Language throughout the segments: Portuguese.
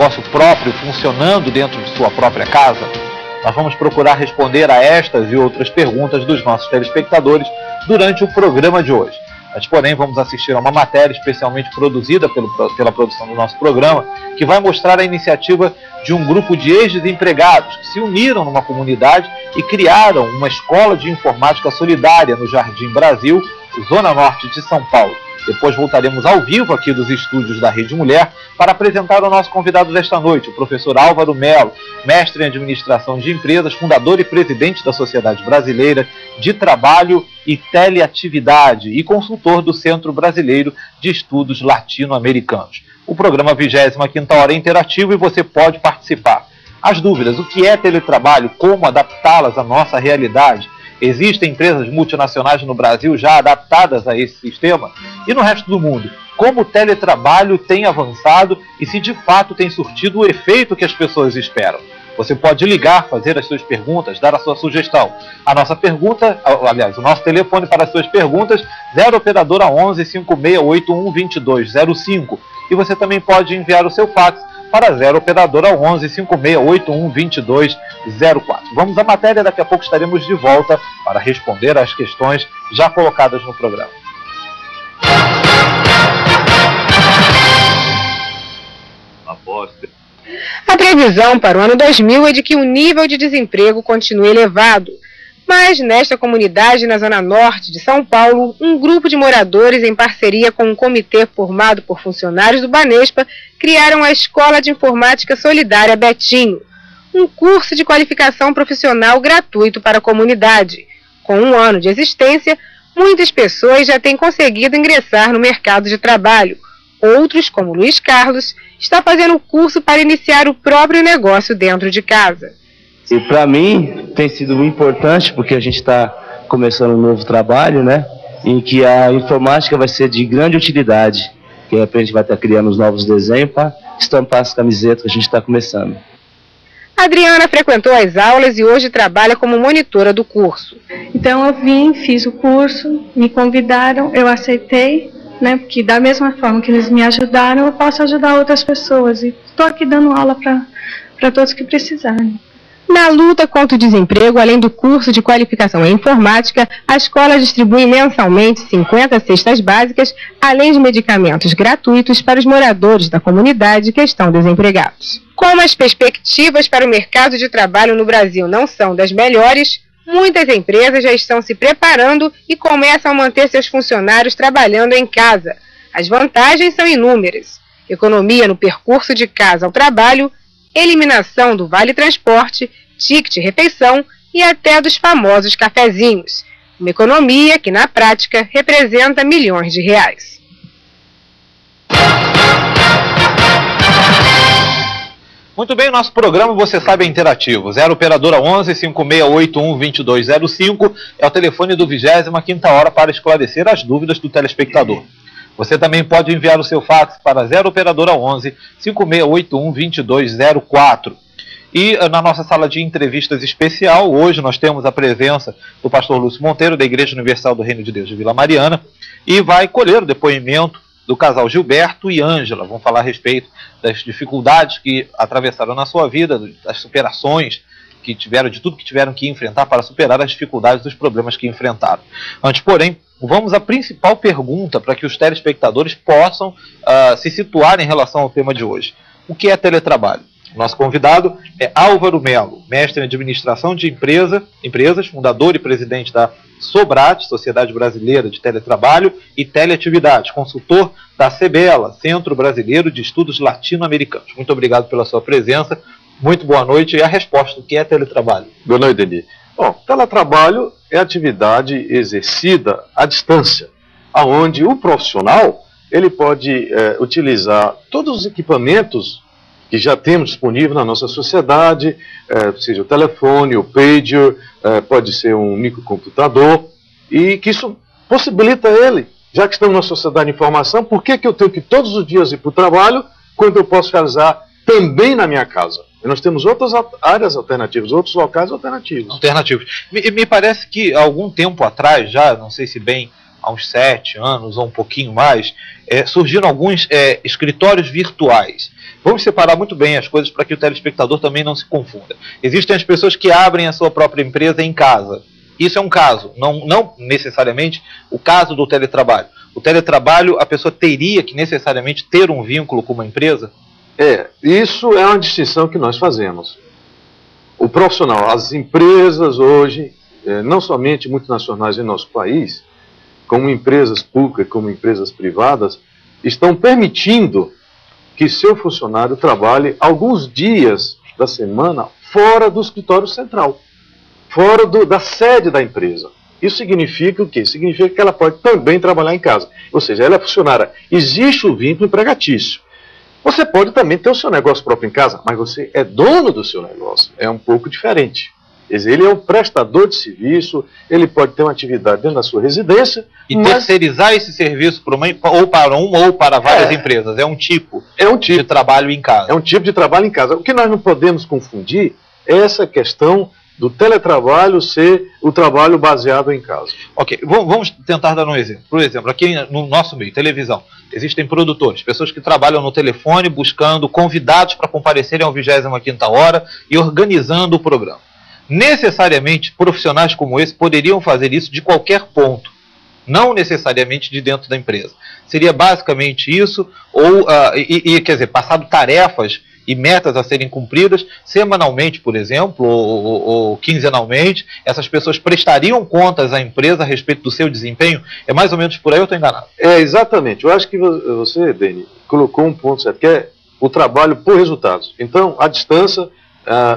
negócio próprio funcionando dentro de sua própria casa? Nós vamos procurar responder a estas e outras perguntas dos nossos telespectadores durante o programa de hoje. Mas, porém, vamos assistir a uma matéria especialmente produzida pela produção do nosso programa, que vai mostrar a iniciativa de um grupo de ex-desempregados que se uniram numa comunidade e criaram uma escola de informática solidária no Jardim Brasil, zona norte de São Paulo. Depois voltaremos ao vivo aqui dos estúdios da Rede Mulher para apresentar o nosso convidado desta noite, o professor Álvaro Melo, mestre em administração de empresas, fundador e presidente da Sociedade Brasileira de Trabalho e Teleatividade e consultor do Centro Brasileiro de Estudos Latino-Americanos. O programa 25ª Hora é interativo e você pode participar. As dúvidas: o que é teletrabalho? Como adaptá-las à nossa realidade? Existem empresas multinacionais no Brasil já adaptadas a esse sistema? E no resto do mundo, como o teletrabalho tem avançado e se de fato tem surtido o efeito que as pessoas esperam? Você pode ligar, fazer as suas perguntas, dar a sua sugestão. A nossa pergunta, aliás, o nosso telefone para as suas perguntas, 0 operadora 11 5681 2205. E você também pode enviar o seu fax para 0 operadora 11 5681 2204. Vamos à matéria, daqui a pouco estaremos de volta para responder às questões já colocadas no programa. A previsão para o ano 2000 é de que o nível de desemprego continue elevado. Mas, nesta comunidade na zona norte de São Paulo, um grupo de moradores, em parceria com um comitê formado por funcionários do Banespa, criaram a Escola de Informática Solidária Betinho, um curso de qualificação profissional gratuito para a comunidade. Com um ano de existência, muitas pessoas já têm conseguido ingressar no mercado de trabalho. Outros, como Luiz Carlos, está fazendo o curso para iniciar o próprio negócio dentro de casa. E para mim tem sido muito importante, porque a gente está começando um novo trabalho, né? Em que a informática vai ser de grande utilidade. Que a gente vai estar criando os novos desenhos para estampar as camisetas que a gente está começando. A Adriana frequentou as aulas e hoje trabalha como monitora do curso. Então eu vim, fiz o curso, me convidaram, eu aceitei, né? Porque da mesma forma que eles me ajudaram, eu posso ajudar outras pessoas. E estou aqui dando aula para todos que precisarem. Na luta contra o desemprego, além do curso de qualificação em informática, a escola distribui mensalmente 50 cestas básicas, além de medicamentos gratuitos para os moradores da comunidade que estão desempregados. Como as perspectivas para o mercado de trabalho no Brasil não são das melhores, muitas empresas já estão se preparando e começam a manter seus funcionários trabalhando em casa. As vantagens são inúmeras: economia no percurso de casa ao trabalho, eliminação do vale-transporte, ticket-refeição e até dos famosos cafezinhos. Uma economia que, na prática, representa milhões de reais. Muito bem, nosso programa, você sabe, é interativo. 0 operadora 11 5681 2205 é o telefone do 25ª Hora para esclarecer as dúvidas do telespectador. Você também pode enviar o seu fax para 0 operadora 11 5681 2204. E na nossa sala de entrevistas especial, hoje nós temos a presença do pastor Lúcio Monteiro, da Igreja Universal do Reino de Deus de Vila Mariana, e vai colher o depoimento do casal Gilberto e Ângela. Vão falar a respeito das dificuldades que atravessaram na sua vida, das superações que tiveram, de tudo que tiveram que enfrentar para superar as dificuldades dos problemas que enfrentaram. Antes, porém, vamos à principal pergunta para que os telespectadores possam se situar em relação ao tema de hoje. O que é teletrabalho? Nosso convidado é Álvaro Melo, mestre em administração de empresas, fundador e presidente da Sobrat, Sociedade Brasileira de Teletrabalho e Teleatividade, consultor da CBELA, Centro Brasileiro de Estudos Latino-Americanos. Muito obrigado pela sua presença. Muito boa noite. E a resposta: o que é teletrabalho? Boa noite, Denis. Bom, teletrabalho é atividade exercida à distância, onde o profissional ele pode utilizar todos os equipamentos que já temos disponível na nossa sociedade, seja o telefone, o pager, pode ser um microcomputador, e que isso possibilita ele, já que estamos numa sociedade de informação, por que eu tenho que todos os dias ir para o trabalho, quando eu posso realizar também na minha casa? E nós temos outras áreas alternativas, outros locais alternativos. Me parece que algum tempo atrás, já não sei se bem há uns 7 anos ou um pouquinho mais, surgiram alguns escritórios virtuais. Vamos separar muito bem as coisas para que o telespectador também não se confunda. Existem as pessoas que abrem a sua própria empresa em casa. Isso é um caso, não necessariamente o caso do teletrabalho. O teletrabalho, a pessoa teria que necessariamente ter um vínculo com uma empresa? Isso é uma distinção que nós fazemos. O profissional, as empresas hoje, não somente multinacionais em nosso país, como empresas públicas, como empresas privadas, estão permitindo que seu funcionário trabalhe alguns dias da semana fora do escritório central, fora da sede da empresa. Isso significa o quê? Significa que ela pode também trabalhar em casa. Ou seja, ela é funcionária. Existe o vínculo empregatício. Você pode também ter o seu negócio próprio em casa, mas você é dono do seu negócio. É um pouco diferente. Ele é um prestador de serviço, ele pode ter uma atividade dentro da sua residência. E terceirizar esse serviço ou para uma ou para várias empresas. É um tipo de trabalho em casa. É um tipo de trabalho em casa. O que nós não podemos confundir é essa questão do teletrabalho ser o trabalho baseado em casa. Ok, vamos tentar dar um exemplo. Por exemplo, aqui no nosso meio, televisão, existem produtores, pessoas que trabalham no telefone buscando convidados para comparecerem ao 25ª hora e organizando o programa. Necessariamente, profissionais como esse poderiam fazer isso de qualquer ponto, não necessariamente de dentro da empresa. Seria basicamente isso, quer dizer, passado tarefas e metas a serem cumpridas semanalmente, por exemplo, ou quinzenalmente, essas pessoas prestariam contas à empresa a respeito do seu desempenho? É mais ou menos por aí, ou estou enganado? Exatamente. Eu acho que você, Deni, colocou um ponto certo, que é o trabalho por resultados. Então, à distância,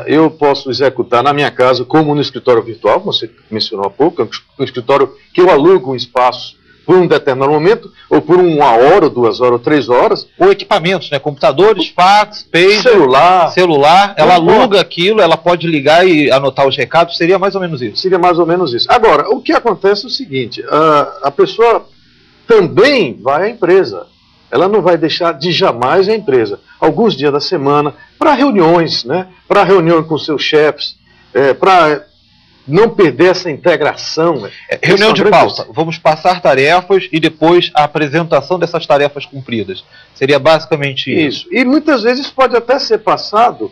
eu posso executar na minha casa, como no escritório virtual, como você mencionou há pouco, é um escritório que eu alugo um espaço por um determinado momento, ou por 1 hora, ou 2 horas, ou 3 horas. Ou equipamentos, né? Computadores, fax, pager, celular. Ela aluga aquilo, ela pode ligar e anotar os recados, seria mais ou menos isso. Seria mais ou menos isso. Agora, o que acontece é o seguinte, a pessoa também vai à empresa. Ela não vai deixar de jamais a empresa. Alguns dias da semana, para reuniões, né? Para reunião com seus chefes, para não perder essa integração. Reunião de pauta. Vamos passar tarefas e depois a apresentação dessas tarefas cumpridas. Seria basicamente isso. E muitas vezes pode até ser passado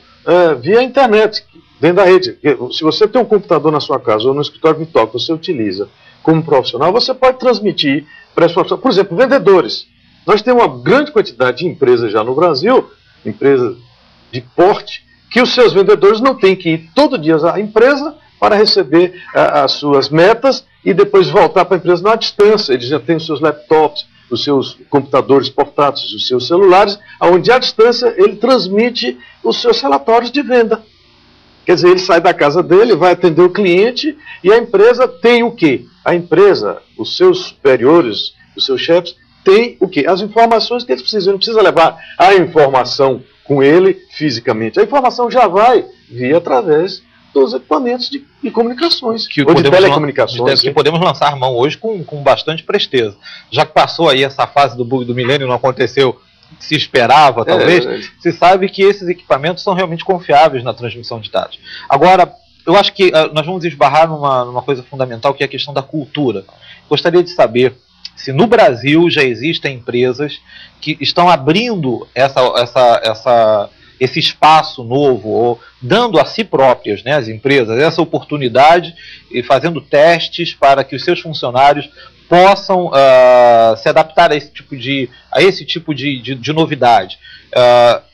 via internet, dentro da rede. Se você tem um computador na sua casa ou no escritório virtual que você utiliza como profissional, você pode transmitir para as pessoas. Por exemplo, vendedores. Nós temos uma grande quantidade de empresas já no Brasil, empresas de porte, que os seus vendedores não têm que ir todo dia à empresa para receber as suas metas e depois voltar para a empresa na distância. Eles já têm os seus laptops, os seus computadores portáteis, os seus celulares, onde à distância ele transmite os seus relatórios de venda. Quer dizer, ele sai da casa dele, vai atender o cliente e a empresa tem o quê? A empresa, os seus superiores, os seus chefes, tem o quê? As informações que eles precisam. Ele não precisa levar a informação com ele fisicamente. A informação já vai vir através dos equipamentos de comunicações, ou de telecomunicações. Que podemos lançar mão hoje com bastante presteza. Já que passou aí essa fase do bug do milênio, não aconteceu, se esperava talvez, se sabe que esses equipamentos são realmente confiáveis na transmissão de dados. Agora, eu acho que nós vamos esbarrar numa coisa fundamental, que é a questão da cultura. Gostaria de saber se no Brasil já existem empresas que estão abrindo esse espaço novo, ou dando a si próprias, né, as empresas, essa oportunidade e fazendo testes para que os seus funcionários possam se adaptar a esse tipo de novidade.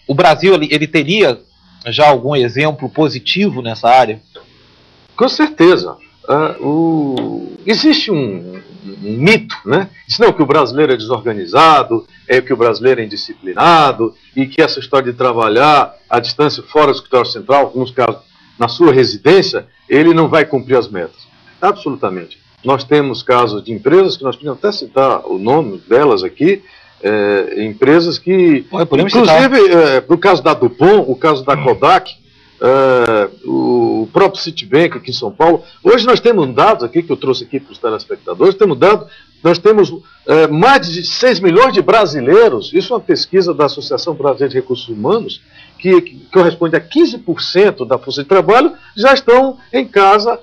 O Brasil ele teria já algum exemplo positivo nessa área? Com certeza. Existe um mito, né? Diz não, que o brasileiro é desorganizado, que o brasileiro é indisciplinado, e que essa história de trabalhar à distância fora do escritório central, nos casos, na sua residência, ele não vai cumprir as metas. Absolutamente. Nós temos casos de empresas, que nós podemos até citar o nome delas aqui, empresas que, inclusive, no caso da Dupont, o caso da Kodak, o próprio Citibank aqui em São Paulo. Hoje nós temos dados aqui, que eu trouxe aqui para os telespectadores, nós temos mais de 6 milhões de brasileiros, isso é uma pesquisa da Associação Brasileira de Recursos Humanos, que corresponde a 15% da força de trabalho, já estão em casa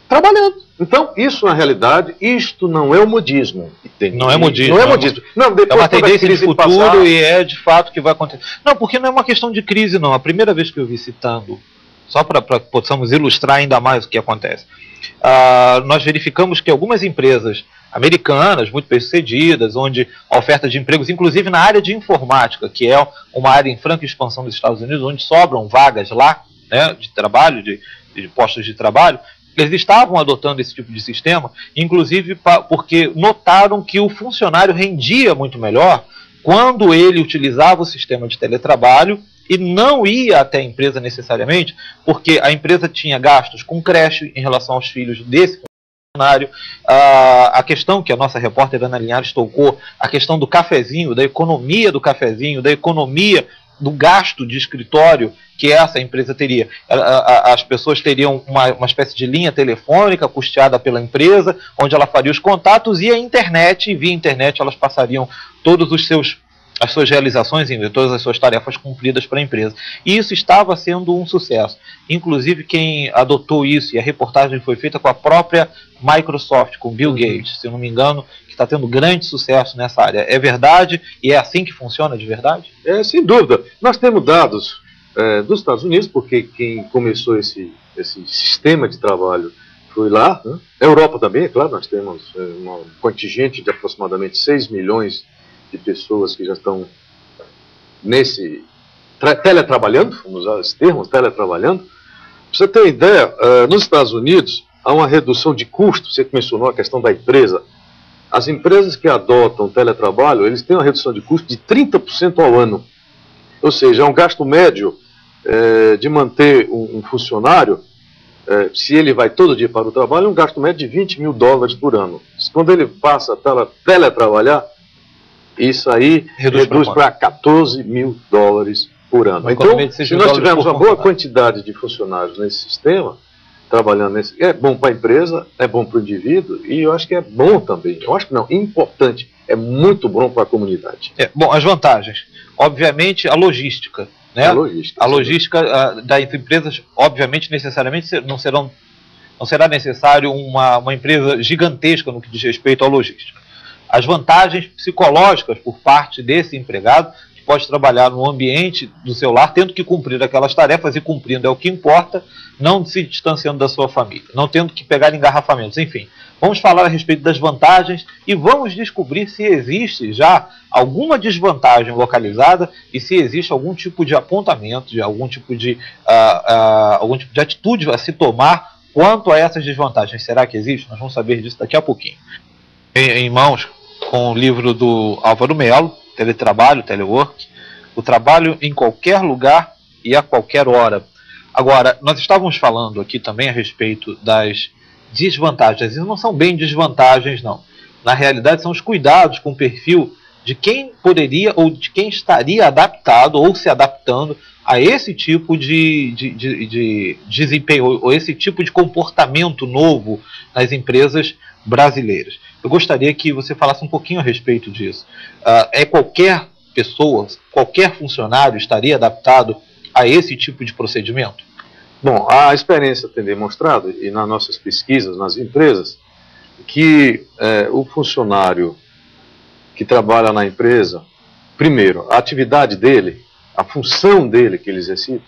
trabalhando. Então, isso na realidade, isto não é o modismo. Não é modismo. Não é modismo. Não, depois, é uma tendência de futuro passar... e é de fato que vai acontecer. Não, porque não é uma questão de crise, não. A primeira vez que eu vi citando, só para possamos ilustrar ainda mais o que acontece, nós verificamos que algumas empresas americanas, muito bem-sucedidas, onde a oferta de empregos, inclusive na área de informática, que é uma área em franca expansão dos Estados Unidos, onde sobram vagas lá, né, de trabalho, de postos de trabalho, eles estavam adotando esse tipo de sistema, inclusive porque notaram que o funcionário rendia muito melhor quando ele utilizava o sistema de teletrabalho e não ia até a empresa necessariamente, porque a empresa tinha gastos com creche em relação aos filhos desse funcionário. A questão que a nossa repórter Ana Linhares tocou, a questão do cafezinho, da economia do cafezinho, da economia do gasto de escritório que essa empresa teria. As pessoas teriam uma espécie de linha telefônica custeada pela empresa, onde ela faria os contatos, e a internet, e via internet elas passariam todos as suas realizações, todas as suas tarefas cumpridas para a empresa. E isso estava sendo um sucesso. Inclusive quem adotou isso, e a reportagem foi feita com a própria Microsoft, com Bill Gates, se eu não me engano, que está tendo grande sucesso nessa área. É verdade? E é assim que funciona de verdade? Sem dúvida. Nós temos dados dos Estados Unidos, porque quem começou esse sistema de trabalho foi lá, né? A Europa também, é claro, nós temos um contingente de aproximadamente 6 milhões de pessoas que já estão teletrabalhando, vamos usar esse termo, teletrabalhando. Pra você ter ideia, nos Estados Unidos há uma redução de custo, você mencionou a questão da empresa. As empresas que adotam teletrabalho, eles têm uma redução de custo de 30% ao ano. Ou seja, é um gasto médio de manter um funcionário, se ele vai todo dia para o trabalho, é um gasto médio de $20 mil por ano. Quando ele passa a teletrabalhar, isso aí reduz para $14 mil por ano. Então, se nós tivermos uma boa quantidade de funcionários nesse sistema, trabalhando nesse, é bom para a empresa, é bom para o indivíduo, e eu acho que é bom também. Eu acho que não, importante, é muito bom para a comunidade. Bom, as vantagens. Obviamente, a logística. Né? A logística das empresas, obviamente, necessariamente não será necessário uma empresa gigantesca no que diz respeito à logística. As vantagens psicológicas por parte desse empregado, que pode trabalhar no ambiente do seu lar, tendo que cumprir aquelas tarefas, e cumprindo é o que importa, não se distanciando da sua família, não tendo que pegar engarrafamentos, enfim. Vamos falar a respeito das vantagens e vamos descobrir se existe já alguma desvantagem localizada e se existe algum tipo de apontamento, de algum tipo de atitude a se tomar quanto a essas desvantagens. Será que existe? Nós vamos saber disso daqui a pouquinho. Em mãos com o livro do Álvaro Melo, Teletrabalho, Telework, o trabalho em qualquer lugar e a qualquer hora. Agora, nós estávamos falando aqui também a respeito das desvantagens, e não são bem desvantagens, não. Na realidade, são os cuidados com o perfil de quem poderia ou de quem estaria adaptado ou se adaptando a esse tipo de desempenho, ou esse tipo de comportamento novo nas empresas brasileiras. Eu gostaria que você falasse um pouquinho a respeito disso. Qualquer pessoa, qualquer funcionário estaria adaptado a esse tipo de procedimento? Bom, a experiência tem demonstrado, e nas nossas pesquisas nas empresas, que o funcionário que trabalha na empresa, primeiro, a atividade dele, a função dele que ele exercita,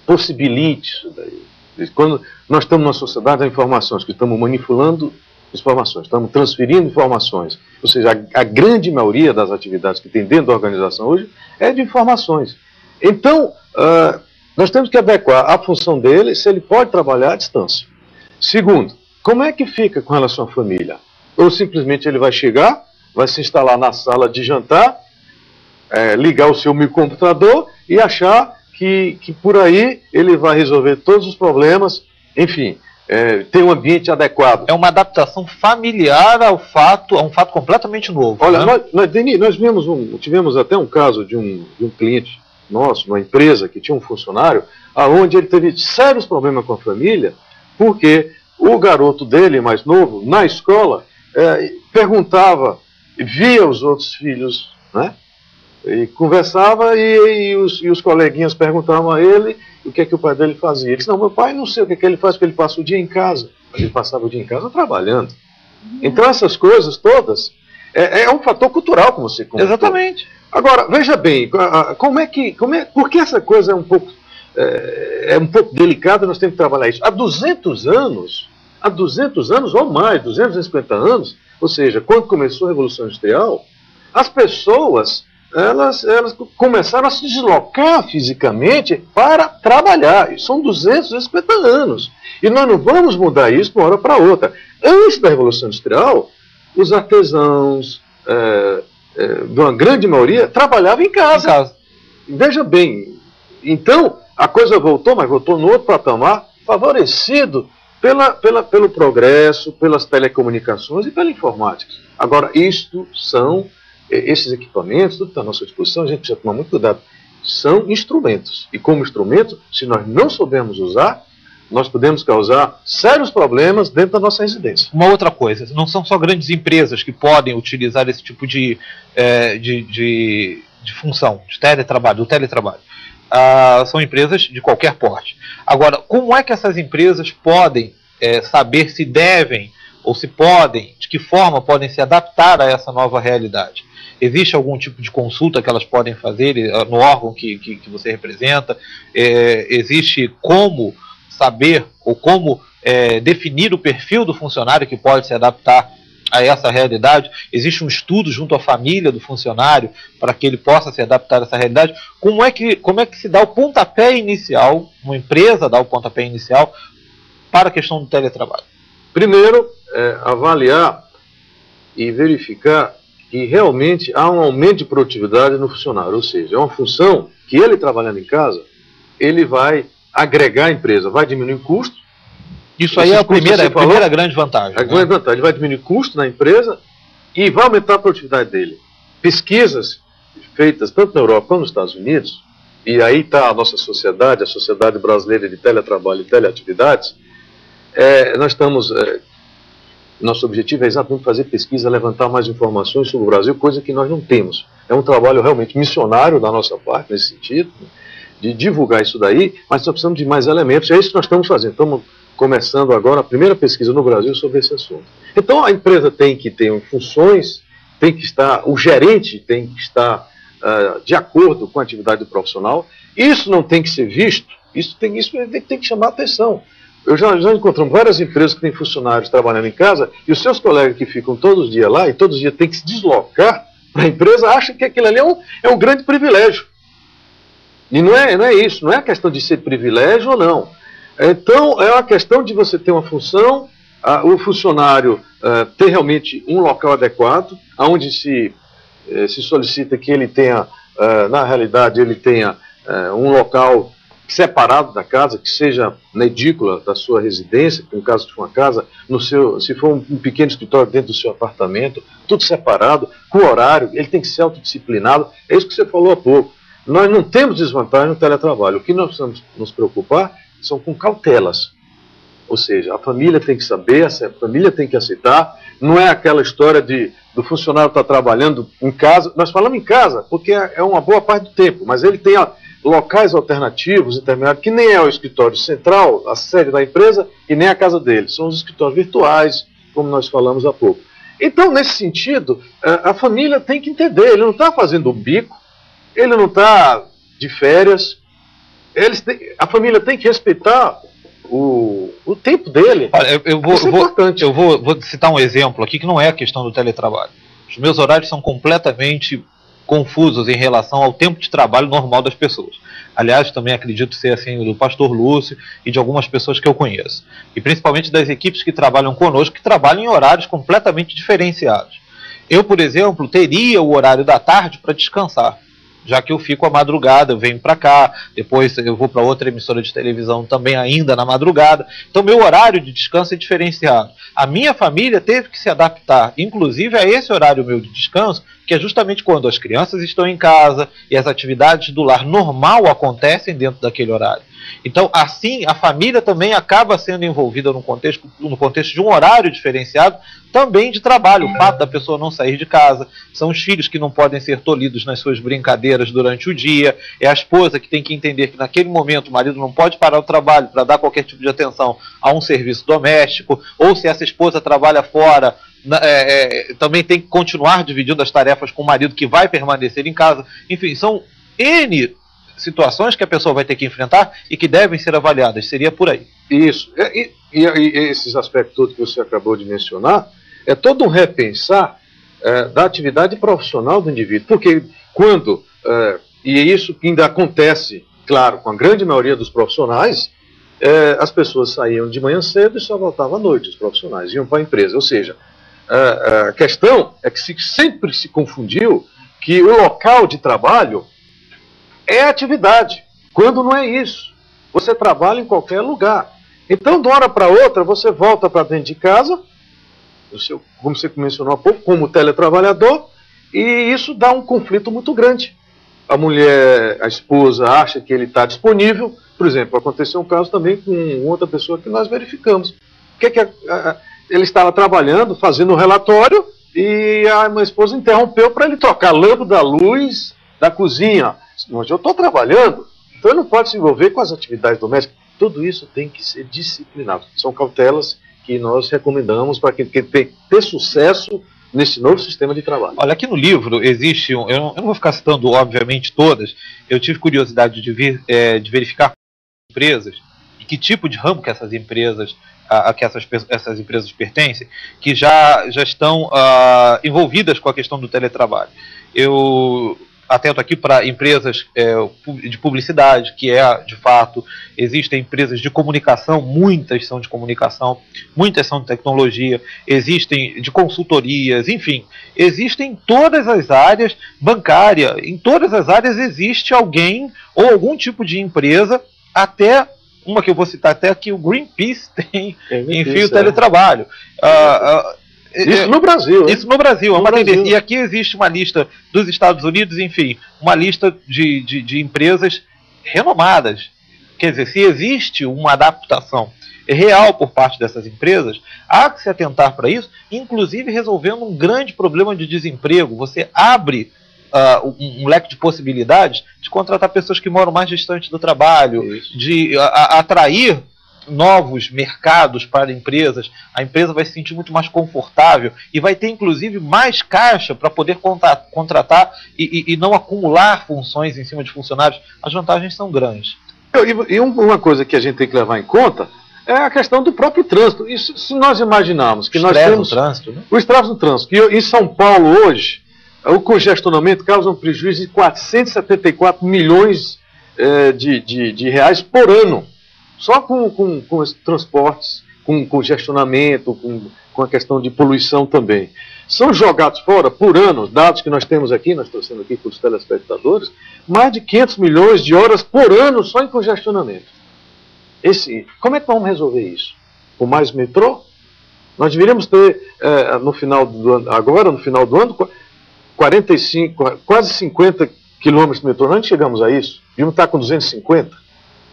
possibilite isso daí. Quando nós estamos numa sociedade de informações, que estamos manipulando informações, estamos transferindo informações, ou seja, a grande maioria das atividades que tem dentro da organização hoje é de informações. Então, nós temos que adequar a função dele, se ele pode trabalhar à distância. Segundo, como é que fica com relação à família? Ou simplesmente ele vai chegar, vai se instalar na sala de jantar, ligar o seu microcomputador e achar que por aí ele vai resolver todos os problemas, enfim, ter um ambiente adequado. É uma adaptação familiar a um fato completamente novo. Olha, né? Denis, nós tivemos até um caso de um cliente nosso, uma empresa que tinha um funcionário, onde ele teve sérios problemas com a família, porque o garoto dele, mais novo, na escola, perguntava, via os outros filhos, né? E conversava, e os coleguinhas perguntavam a ele o que é que o pai dele fazia. Ele disse, não, meu pai não sei o que é que ele faz, porque ele passa o dia em casa. Ele passava o dia em casa trabalhando. Então essas coisas todas é um fator cultural, como você comentou. Exatamente. Agora, veja bem, por que essa coisa é um pouco delicada, nós temos que trabalhar isso. Há 200 anos ou mais, 250 anos, ou seja, quando começou a Revolução Industrial, as pessoas elas começaram a se deslocar fisicamente para trabalhar. São 250 anos. E nós não vamos mudar isso de uma hora para outra. Antes da Revolução Industrial, os artesãos, de uma grande maioria, trabalhavam em casa. Veja bem, então a coisa voltou, mas voltou no outro patamar, favorecido pelo progresso, pelas telecomunicações e pela informática. Agora, esses equipamentos, tudo está à nossa disposição, a gente precisa tomar muito cuidado. São instrumentos. E como instrumento, se nós não soubermos usar, nós podemos causar sérios problemas dentro da nossa residência. Uma outra coisa, não são só grandes empresas que podem utilizar esse tipo de função, de teletrabalho, do teletrabalho. São empresas de qualquer porte. Agora, como é que essas empresas podem saber se devem ou se podem, de que forma podem se adaptar a essa nova realidade? Existe algum tipo de consulta que elas podem fazer no órgão que você representa? Existe como saber ou como definir o perfil do funcionário que pode se adaptar a essa realidade? Existe um estudo junto à família do funcionário para que ele possa se adaptar a essa realidade? Como é que se dá o pontapé inicial, uma empresa dá o pontapé inicial para a questão do teletrabalho? Primeiro, avaliar e verificar que realmente há um aumento de produtividade no funcionário, ou seja, é uma função que ele trabalhando em casa, ele vai agregar a empresa, vai diminuir o custo. Isso aí é a primeira grande vantagem. A grande vantagem, ele vai diminuir o custo na empresa e vai aumentar a produtividade dele. Pesquisas feitas tanto na Europa como nos Estados Unidos, e aí está a nossa sociedade, a Sociedade Brasileira de Teletrabalho e Teleatividades, nosso objetivo é exatamente fazer pesquisa, levantar mais informações sobre o Brasil, coisa que nós não temos. É um trabalho realmente missionário da nossa parte, nesse sentido, de divulgar isso daí, mas nós precisamos de mais elementos, é isso que nós estamos fazendo. Estamos começando agora a primeira pesquisa no Brasil sobre esse assunto. Então a empresa tem que ter funções, o gerente tem que estar de acordo com a atividade do profissional. Isso não tem que ser visto, isso tem que chamar a atenção. Eu já encontramos várias empresas que têm funcionários trabalhando em casa e os seus colegas que ficam todos os dias lá e todos os dias têm que se deslocar para a empresa, acham que aquilo ali é um grande privilégio. E não é isso, não é a questão de ser privilégio ou não. Então, é uma questão de você ter uma função, o funcionário ter realmente um local adequado, onde se solicita que ele tenha, na realidade, ele tenha um local separado da casa, que seja na edícula da sua residência, no caso de uma casa, se for um pequeno escritório dentro do seu apartamento, tudo separado, com horário, ele tem que ser autodisciplinado. É isso que você falou há pouco. Nós não temos desvantagem no teletrabalho. O que nós precisamos nos preocupar são com cautelas. Ou seja, a família tem que saber, a família tem que aceitar. Não é aquela história do funcionário estar trabalhando em casa. Nós falamos em casa porque é uma boa parte do tempo, mas ele tem locais alternativos, intermediários, que nem é o escritório central, a sede da empresa, e nem a casa dele. São os escritórios virtuais, como nós falamos há pouco. Então, nesse sentido, a família tem que entender. Ele não está fazendo um bico, ele não está de férias. A família tem que respeitar o tempo dele. Olha, eu vou citar um exemplo aqui que não é a questão do teletrabalho. Os meus horários são completamente confusos em relação ao tempo de trabalho normal das pessoas. Aliás, também acredito ser assim do pastor Lúcio e de algumas pessoas que eu conheço. E principalmente das equipes que trabalham conosco, que trabalham em horários completamente diferenciados. Eu, por exemplo, teria o horário da tarde para descansar, já que eu fico à madrugada, eu venho para cá, depois eu vou para outra emissora de televisão também ainda na madrugada. Então meu horário de descanso é diferenciado. A minha família teve que se adaptar, inclusive a esse horário meu de descanso, que é justamente quando as crianças estão em casa e as atividades do lar normal acontecem dentro daquele horário. Então, assim, a família também acaba sendo envolvida no contexto de um horário diferenciado também de trabalho. O fato da pessoa não sair de casa, são os filhos que não podem ser tolhidos nas suas brincadeiras durante o dia, é a esposa que tem que entender que naquele momento o marido não pode parar o trabalho para dar qualquer tipo de atenção a um serviço doméstico, ou se essa esposa trabalha fora, também tem que continuar dividindo as tarefas com o marido que vai permanecer em casa. Enfim, são N situações que a pessoa vai ter que enfrentar e que devem ser avaliadas. Seria por aí. Isso. E esses aspectos todos que você acabou de mencionar, é todo um repensar da atividade profissional do indivíduo. Porque quando, e isso ainda acontece, claro, com a grande maioria dos profissionais, as pessoas saíam de manhã cedo e só voltavam à noite, os profissionais iam para a empresa. Ou seja, a questão é que sempre se confundiu que o local de trabalho é atividade, quando não é isso. Você trabalha em qualquer lugar. Então, de uma hora para outra, você volta para dentro de casa, como você mencionou há pouco, como teletrabalhador, e isso dá um conflito muito grande. A mulher, a esposa, acha que ele está disponível. Por exemplo, aconteceu um caso também com outra pessoa que nós verificamos. Ele estava trabalhando, fazendo um relatório, e a minha esposa interrompeu para ele trocar a lâmpada da luz da cozinha. Mas eu estou trabalhando, então ele não pode se envolver com as atividades domésticas. Tudo isso tem que ser disciplinado. São cautelas que nós recomendamos para quem quer ter sucesso nesse novo sistema de trabalho. Olha, aqui no livro existe, eu não vou ficar citando obviamente todas, eu tive curiosidade de verificar empresas e que tipo de ramo que essas empresas essas empresas pertencem, que já estão envolvidas com a questão do teletrabalho. Eu atento aqui para empresas de publicidade, que de fato, existem empresas de comunicação, muitas são de comunicação, muitas são de tecnologia, existem de consultorias, enfim, existem em todas as áreas, bancária, em todas as áreas existe alguém ou algum tipo de empresa, até uma que eu vou citar até aqui, o Greenpeace tem, enfim, o teletrabalho. Isso no Brasil. Isso no Brasil, é uma tendência. E aqui existe uma lista dos Estados Unidos, enfim, uma lista de empresas renomadas. Quer dizer, se existe uma adaptação real por parte dessas empresas, há que se atentar para isso, inclusive resolvendo um grande problema de desemprego. Você abre um leque de possibilidades de contratar pessoas que moram mais distante do trabalho, de atrair novos mercados para empresas. A empresa vai se sentir muito mais confortável e vai ter inclusive mais caixa para poder contratar e não acumular funções em cima de funcionários. As vantagens são grandes. E uma coisa que a gente tem que levar em conta é a questão do próprio trânsito. E se nós imaginarmos que nós temos trânsito, né? O estresse no trânsito, que em São Paulo hoje o congestionamento causa um prejuízo de 474 milhões de reais por ano. Só com os transportes, com congestionamento, com a questão de poluição também. São jogados fora, por ano, dados que nós temos aqui, nós trouxemos aqui para os telespectadores, mais de 500 milhões de horas por ano só em congestionamento. Como é que vamos resolver isso? Com mais metrô? Nós deveríamos ter, no final do ano, 45, quase 50 quilômetros de metrô. Nós não chegamos a isso. Devíamos estar com 250.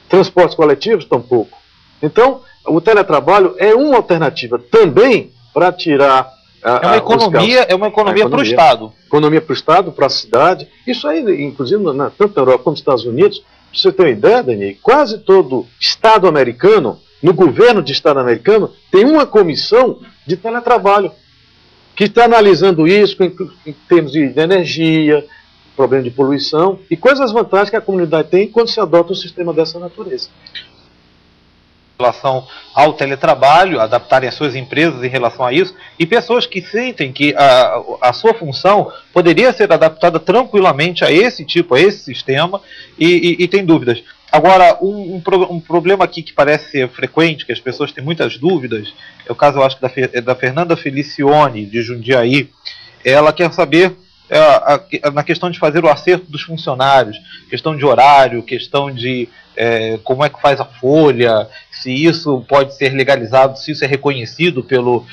Transportes coletivos, tampouco. Então, o teletrabalho é uma alternativa também para tirar é uma economia para o Estado. Economia para o Estado, para a cidade. Isso aí, inclusive, tanto na Europa como nos Estados Unidos, para você ter uma ideia, Dani, quase todo Estado americano, no governo de Estado americano, tem uma comissão de teletrabalho, que está analisando isso em termos de energia, problema de poluição e quais as vantagens que a comunidade tem quando se adota um sistema dessa natureza. Em relação ao teletrabalho, adaptarem as suas empresas em relação a isso, e pessoas que sentem que a sua função poderia ser adaptada tranquilamente a esse sistema e tem dúvidas. Agora, um problema aqui que parece ser frequente, que as pessoas têm muitas dúvidas, é o caso, eu acho, da Fernanda Felicione, de Jundiaí. Ela quer saber na questão de fazer o acerto dos funcionários, questão de horário, questão de como é que faz a folha, se isso pode ser legalizado, se isso é reconhecido pelo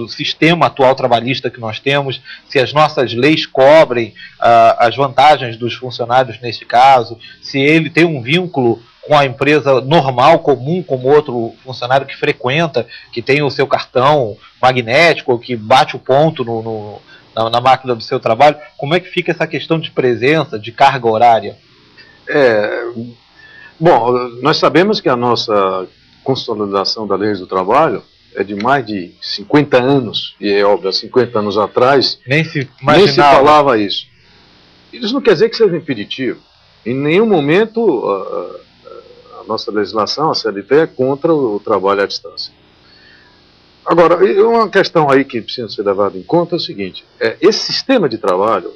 sistema atual trabalhista que nós temos, se as nossas leis cobrem as vantagens dos funcionários neste caso, se ele tem um vínculo com a empresa normal, comum, como outro funcionário que frequenta, que tem o seu cartão magnético, que bate o ponto na máquina do seu trabalho. Como é que fica essa questão de presença, de carga horária? Bom, nós sabemos que a nossa consolidação da lei do trabalho é de mais de 50 anos, e é óbvio, há 50 anos atrás nem se falava isso. Isso não quer dizer que seja impeditivo. Em nenhum momento a nossa legislação, a CLT, é contra o trabalho à distância. Agora, uma questão aí que precisa ser levada em conta é o seguinte: esse sistema de trabalho,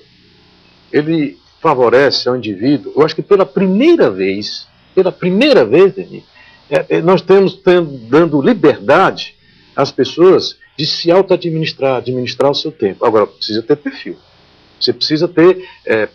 ele favorece ao indivíduo, eu acho que pela primeira vez, Denis, nós estamos dando liberdade às pessoas de se auto-administrar, administrar o seu tempo. Agora, precisa ter perfil. Você precisa ter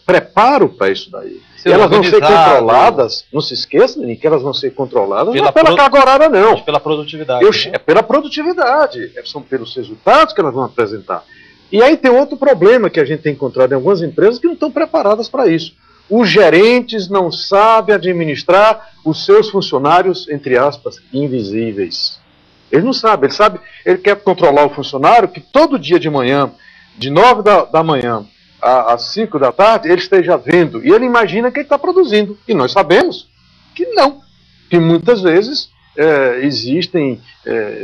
preparo para isso daí. Elas vão ser controladas, não se esqueça, Denis, que elas vão ser controladas não é pela carga horária, não. Mas pela produtividade. É pela produtividade, são pelos resultados que elas vão apresentar. E aí tem outro problema que a gente tem encontrado em algumas empresas que não estão preparadas para isso. Os gerentes não sabem administrar os seus funcionários, entre aspas, invisíveis. Ele não sabe, ele quer controlar o funcionário que todo dia de manhã, de 9 da manhã às 5 da tarde, ele esteja vendo, e ele imagina que ele está produzindo. E nós sabemos que não, que muitas vezes existem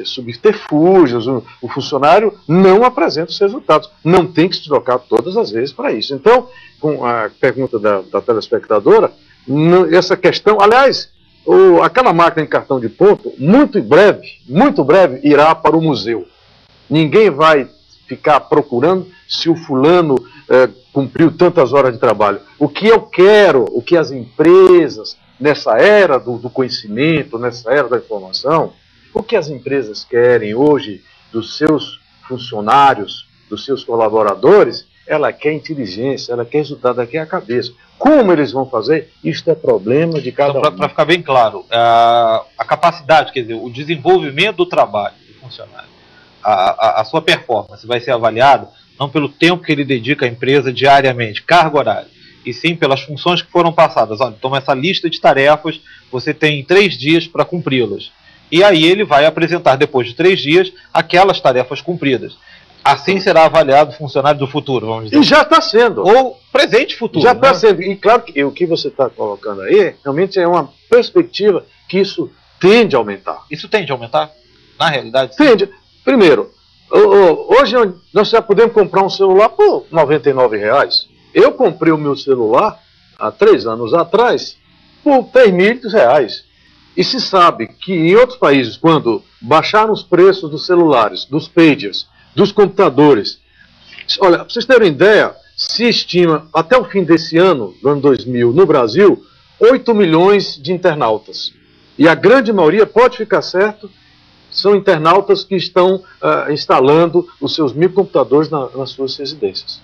subterfúgios, o funcionário não apresenta os resultados, não tem que se deslocar todas as vezes para isso. Então, com a pergunta da telespectadora, essa questão, aliás, aquela máquina em cartão de ponto, muito breve, irá para o museu. Ninguém vai ficar procurando se o fulano cumpriu tantas horas de trabalho. O que eu quero, o que as empresas, nessa era do conhecimento, nessa era da informação, o que as empresas querem hoje dos seus funcionários, dos seus colaboradores, ela quer inteligência, ela quer resultado, ela quer a cabeça. Como eles vão fazer? Isto é problema de cada um. Para ficar bem claro, a capacidade, quer dizer, o desenvolvimento do trabalho do funcionário, a sua performance vai ser avaliada não pelo tempo que ele dedica à empresa diariamente, carga horária, e sim pelas funções que foram passadas. Olha, toma essa lista de tarefas, você tem 3 dias para cumpri-las. E aí ele vai apresentar, depois de 3 dias, aquelas tarefas cumpridas. Assim será avaliado o funcionário do futuro, vamos dizer. E já está sendo. Ou presente e futuro. Já está sendo. E claro que o que você está colocando aí, realmente é uma perspectiva que isso tende a aumentar. Isso tende a aumentar? Na realidade, sim. Tende. Primeiro, hoje nós já podemos comprar um celular por R$ 99. Eu comprei o meu celular há 3 anos atrás por R$ 3.000. E se sabe que em outros países, quando baixaram os preços dos celulares, dos pagers, dos computadores, olha, para vocês terem ideia, se estima até o fim desse ano, do ano 2000, no Brasil, 8 milhões de internautas. E a grande maioria, pode ficar certo, são internautas que estão instalando os seus microcomputadores nas suas residências.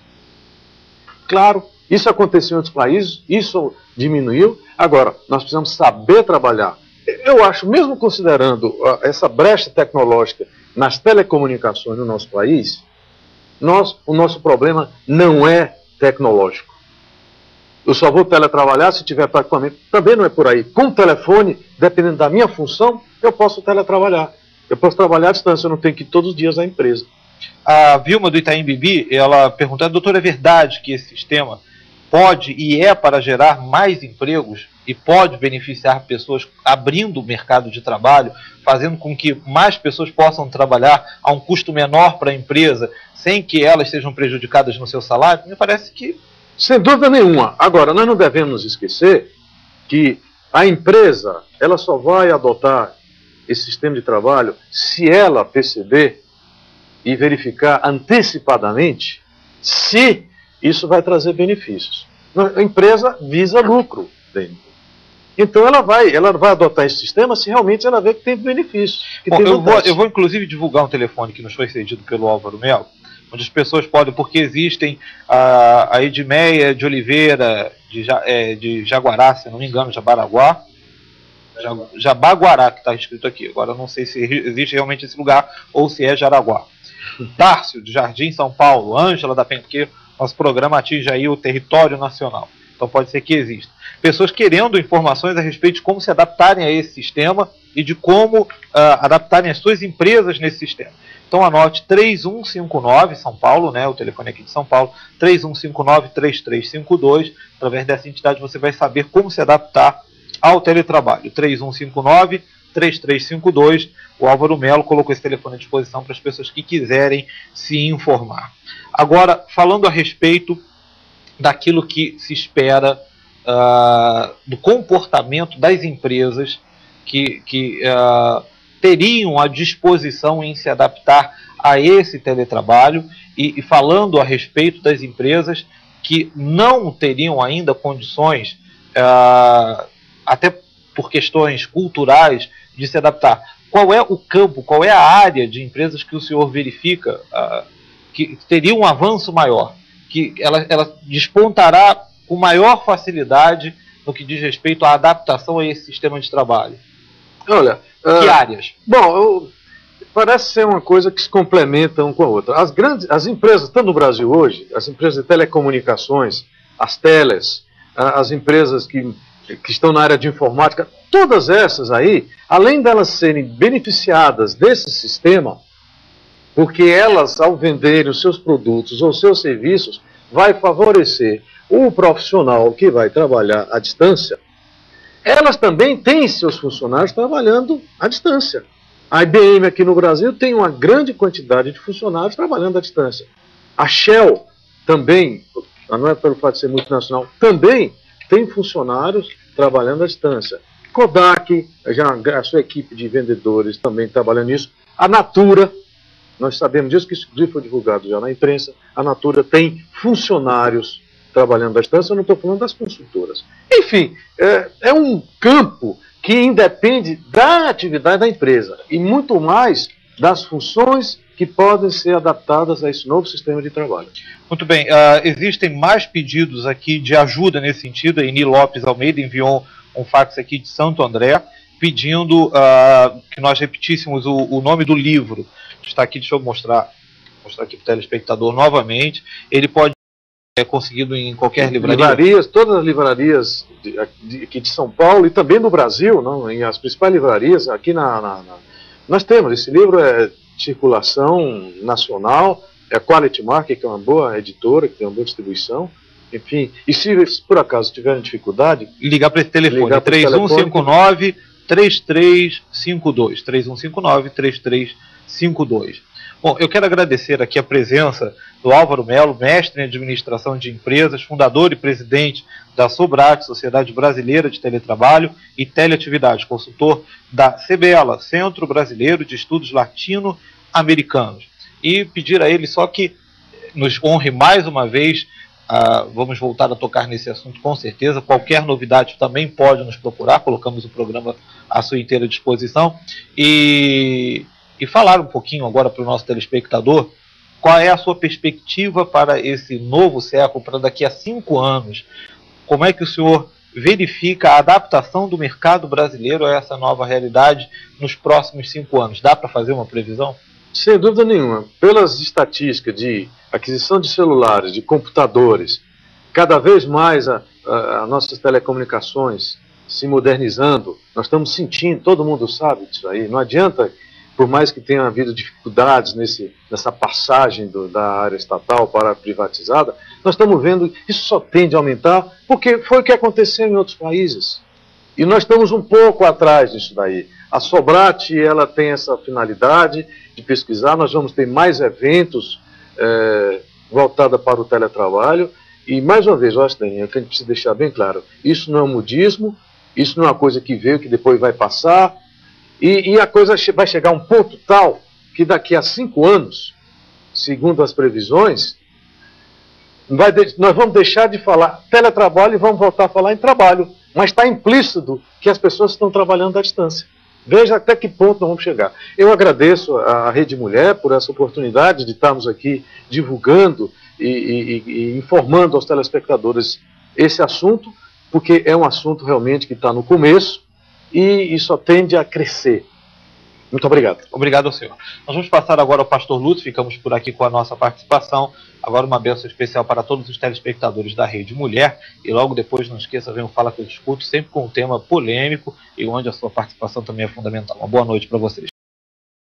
Claro, isso aconteceu em outros países, isso diminuiu. Agora, nós precisamos saber trabalhar. Eu acho, mesmo considerando essa brecha tecnológica nas telecomunicações no nosso país, o nosso problema não é tecnológico. Eu só vou teletrabalhar se tiver equipamento. Também não é por aí. Com o telefone, dependendo da minha função, eu posso teletrabalhar. Eu posso trabalhar à distância, eu não tenho que ir todos os dias à empresa. A Vilma do Itaim Bibi, ela perguntou: doutor, é verdade que esse sistema pode e é para gerar mais empregos e pode beneficiar pessoas, abrindo o mercado de trabalho, fazendo com que mais pessoas possam trabalhar a um custo menor para a empresa, sem que elas sejam prejudicadas no seu salário? Me parece que... Sem dúvida nenhuma. Agora, nós não devemos esquecer que a empresa, ela só vai adotar esse sistema de trabalho se ela perceber e verificar antecipadamente se isso vai trazer benefícios. A empresa visa lucro dentro. Então ela vai adotar esse sistema se realmente ela vê que tem benefícios. Bom, eu vou inclusive divulgar um telefone que nos foi cedido pelo Álvaro Melo, onde as pessoas podem, porque existem a Edmeia de Oliveira, de Jaguará, se não me engano, Jabaguará, que está escrito aqui. Agora eu não sei se existe realmente esse lugar ou se é Jaraguá. Tárcio, de Jardim, São Paulo. Ângela, da Penha, porque nosso programa atinge aí o território nacional. Então pode ser que exista. Pessoas querendo informações a respeito de como se adaptarem a esse sistema e de como adaptarem as suas empresas nesse sistema. Então anote 3159, São Paulo, né, o telefone aqui de São Paulo, 3159-3352. Através dessa entidade você vai saber como se adaptar ao teletrabalho. 3159-3352. O Álvaro Melo colocou esse telefone à disposição para as pessoas que quiserem se informar. Agora, falando a respeito daquilo que se espera do comportamento das empresas que teriam a disposição em se adaptar a esse teletrabalho e falando a respeito das empresas que não teriam ainda condições, até por questões culturais, de se adaptar. Qual é o campo, qual é a área de empresas que o senhor verifica que teria um avanço maior, que ela despontará com maior facilidade no que diz respeito à adaptação a esse sistema de trabalho? Olha, que áreas? Bom, parece ser uma coisa que se complementa um com a outra. As empresas, tanto no Brasil hoje, as empresas de telecomunicações, as teles, as empresas que estão na área de informática, todas essas aí, além delas serem beneficiadas desse sistema, porque elas, ao venderem os seus produtos ou seus serviços, vai favorecer o profissional que vai trabalhar à distância, elas também têm seus funcionários trabalhando à distância. A IBM aqui no Brasil tem uma grande quantidade de funcionários trabalhando à distância. A Shell também, não é pelo fato de ser multinacional, também tem funcionários trabalhando à distância. Kodak, já a sua equipe de vendedores também trabalhando nisso. A Natura, nós sabemos disso, que isso foi divulgado já na imprensa. A Natura tem funcionários trabalhando à distância, eu não estou falando das consultoras. Enfim, é um campo que independe da atividade da empresa e muito mais das funções que podem ser adaptadas a esse novo sistema de trabalho. Muito bem, existem mais pedidos aqui de ajuda nesse sentido. A Eni Lopes Almeida enviou um fax aqui de Santo André, pedindo que nós repetíssemos o nome do livro. Está aqui, deixa eu mostrar aqui para o telespectador novamente. Ele pode ser conseguido em qualquer livraria. Todas as livrarias aqui de São Paulo e também do Brasil, não, em as principais livrarias, aqui nós temos. Esse livro é circulação nacional, é a Quality Market, que é uma boa editora, que tem uma boa distribuição. Enfim, e se por acaso tiverem dificuldade, ligar para esse telefone, 3159-3352, 3159-3352. Bom, eu quero agradecer aqui a presença do Álvaro Melo, mestre em Administração de Empresas, fundador e presidente da Sobrat, Sociedade Brasileira de Teletrabalho e Teleatividade, consultor da CBELA, Centro Brasileiro de Estudos Latino-Americanos. E pedir a ele só que nos honre mais uma vez. Vamos voltar a tocar nesse assunto com certeza. Qualquer novidade também pode nos procurar, colocamos o programa à sua inteira disposição. E falar um pouquinho agora para o nosso telespectador, qual é a sua perspectiva para esse novo século, para daqui a 5 anos? Como é que o senhor verifica a adaptação do mercado brasileiro a essa nova realidade nos próximos 5 anos? Dá para fazer uma previsão? Sem dúvida nenhuma. Pelas estatísticas de aquisição de celulares, de computadores, cada vez mais as nossas telecomunicações se modernizando, nós estamos sentindo, todo mundo sabe disso aí, não adianta, por mais que tenha havido dificuldades nessa passagem da área estatal para a privatizada, nós estamos vendo que isso só tende a aumentar, porque foi o que aconteceu em outros países. E nós estamos um pouco atrás disso daí. A Sobrat, ela tem essa finalidade de pesquisar, nós vamos ter mais eventos voltados para o teletrabalho, e mais uma vez, eu acho que a gente precisa deixar bem claro, isso não é um modismo, isso não é uma coisa que veio, que depois vai passar, e a coisa vai chegar a um ponto tal que daqui a 5 anos, segundo as previsões, nós vamos deixar de falar teletrabalho e vamos voltar a falar em trabalho. Mas está implícito que as pessoas estão trabalhando à distância. Veja até que ponto nós vamos chegar. Eu agradeço à Rede Mulher por essa oportunidade de estarmos aqui divulgando e informando aos telespectadores esse assunto, porque é um assunto realmente que está no começo e só tende a crescer. Muito obrigado. Obrigado ao senhor. Nós vamos passar agora ao pastor Lúcio, ficamos por aqui com a nossa participação. Agora uma bênção especial para todos os telespectadores da Rede Mulher. E logo depois, não esqueça, vem o Fala que eu discuto, sempre com um tema polêmico e onde a sua participação também é fundamental. Uma boa noite para vocês.